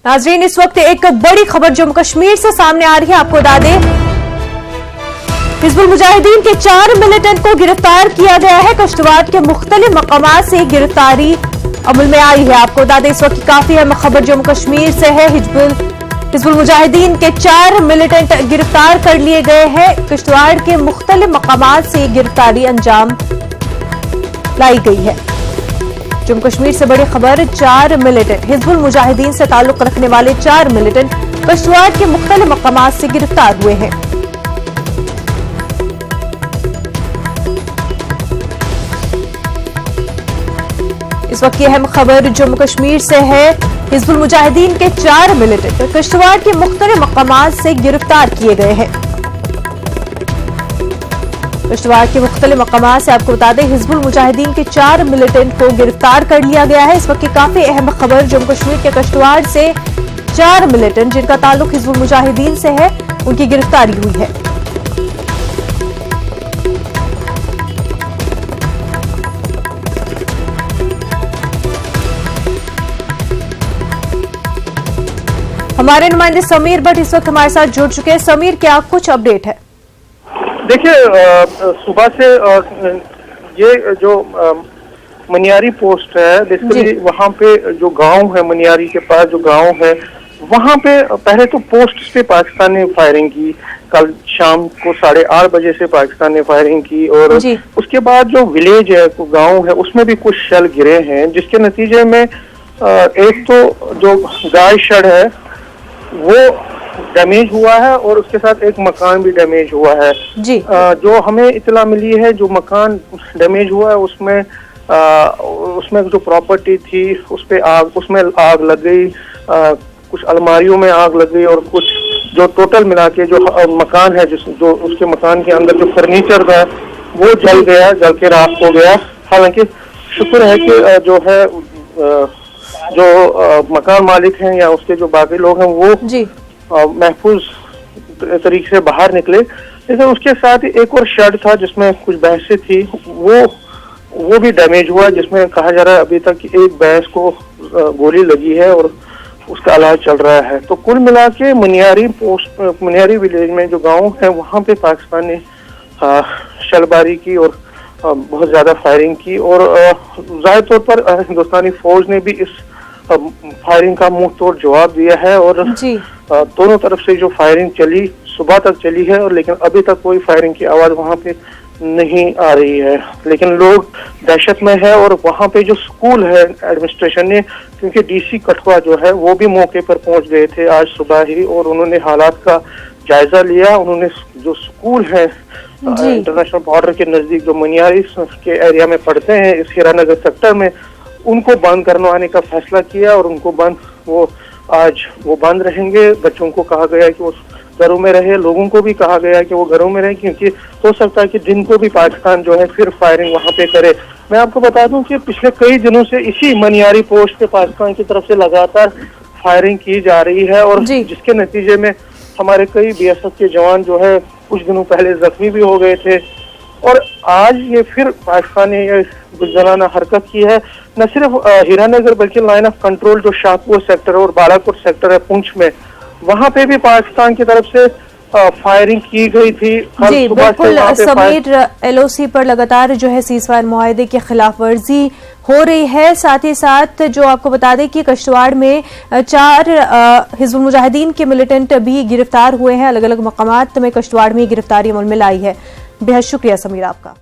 नाजरीन, इस वक्त एक बड़ी खबर जम्मू कश्मीर से सामने आ रही है। आपको बता दें, हिजबुल मुजाहिदीन के 4 मिलिटेंट को गिरफ्तार किया गया है। किश्तवाड़ के मुख्तलिफ मकामात से गिरफ्तारी अमल में आई है। आपको बता दें, इस वक्त काफी अहम खबर जम्मू कश्मीर से है। हिजबुल मुजाहिदीन के 4 मिलिटेंट गिरफ्तार कर लिए गए हैं। किश्तवाड़ के मुख्तलिफ मकामात से गिरफ्तारी अंजाम लाई गई है। जम्मू कश्मीर से बड़ी खबर, 4 मिलिटेंट हिजबुल मुजाहिदीन से ताल्लुक रखने वाले 4 मिलिटेंट किश्तवाड़ के मुख्तलिफ मकामात से गिरफ्तार हुए हैं। इस वक्त की अहम खबर जम्मू कश्मीर से है। हिजबुल मुजाहिदीन के 4 मिलिटेंट किश्तवाड़ के मुख्तलिफ मकामात से गिरफ्तार किए गए हैं। किश्तवाड़ के मुख्तलिफ मकामात से आपको बता दें, हिजबुल मुजाहिदीन के 4 मिलिटेंट को गिरफ्तार कर लिया गया है। इस वक्त की काफी अहम खबर, जम्मू कश्मीर के किश्तवाड़ से 4 मिलिटेंट जिनका ताल्लुक हिजबुल मुजाहिदीन से है, उनकी गिरफ्तारी हुई है। हमारे नुमाइंदे समीर भट्ट इस वक्त हमारे साथ जुड़ चुके हैं। समीर, क्या कुछ अपडेट है? देखिए, सुबह से ये जो मनियारी पोस्ट है, बेसिकली वहाँ पे जो गांव है, मनियारी के पास जो गांव है, वहाँ पे पहले तो पोस्ट पे पाकिस्तान ने फायरिंग की। कल शाम को 8:30 बजे से पाकिस्तान ने फायरिंग की और उसके बाद जो विलेज है, गांव है, उसमें भी कुछ शेल गिरे हैं, जिसके नतीजे में एक तो जो गाय शेड है वो डैमेज हुआ है और उसके साथ एक मकान भी डैमेज हुआ है जी। जो हमें इतला मिली है, जो मकान डैमेज हुआ है उसमें जो प्रॉपर्टी थी उसमें आग लग गई। कुछ अलमारियों में आग लग गई और कुछ जो टोटल मिला के जो मकान है, जो उसके मकान के अंदर जो फर्नीचर था वो जल के राख हो गया। हालांकि शुक्र है कि जो है जो मकान मालिक हैं या उसके जो बाकी लोग हैं वो महफूज तरीके से बाहर निकले। लेकिन उसके साथ ही एक और शेड था जिसमें कुछ भैंसें थी, वो भी डैमेज हुआ, जिसमें कहा जा रहा है अभी तक एक भैंस को गोली लगी है और उसका इलाज चल रहा है। तो कुल मिला के मनियारी विलेज में जो गांव है, वहां पे पाकिस्तान ने शलबारी की और बहुत ज्यादा फायरिंग की और जाहिर तौर पर हिंदुस्तानी फौज ने भी इस फायरिंग का मुंह तोड़ जवाब दिया है और दोनों तरफ से जो फायरिंग चली सुबह तक चली है और लेकिन अभी तक कोई फायरिंग की आवाज वहां पे नहीं आ रही है। लेकिन लोग दहशत में है और वहां पे जो स्कूल है, एडमिनिस्ट्रेशन ने, क्योंकि डीसी कठुआ जो है वो भी मौके पर पहुंच गए थे आज सुबह ही और उन्होंने हालात का जायजा लिया। उन्होंने जो स्कूल है इंटरनेशनल बॉर्डर के नजदीक जो मनियारी के एरिया में पड़ते हैं, इस हीरानगर सेक्टर में, उनको बंद करवाने का फैसला किया और उनको आज वो बंद रहेंगे। बच्चों को कहा गया है कि वो घरों में रहे, लोगों को भी कहा गया है कि वो घरों में रहे, क्योंकि हो सकता है कि दिन को भी पाकिस्तान जो है फिर फायरिंग वहां पे करे। मैं आपको बता दूं कि पिछले कई दिनों से इसी मनियारी पोस्ट पे पाकिस्तान की तरफ से लगातार फायरिंग की जा रही है और जिसके नतीजे में हमारे कई बीएसएफ के जवान जो है कुछ दिनों पहले जख्मी भी हो गए थे और आज ये फिर पाकिस्तान ने ये बुज़दिलाना हरकत की है। न सिर्फ हीरानगर बल्कि लाइन ऑफ कंट्रोल जो शाहपुर सेक्टर और बालाकोट सेक्टर है पुंछ में, वहां पे भी पाकिस्तान की तरफ से फायरिंग की गई थी। जी बिल्कुल समीर, एलओसी पर लगातार जो है सीज़फायर मुआहदे की खिलाफ वर्जी हो रही है। साथ ही साथ जो आपको बता दें कि किश्तवाड़ में 4 हिजबुल मुजाहिदीन के मिलिटेंट भी गिरफ्तार हुए हैं। अलग अलग मकामात में किश्तवाड़ में गिरफ्तारी अमल में लाई है। बेहद शुक्रिया समीर आपका।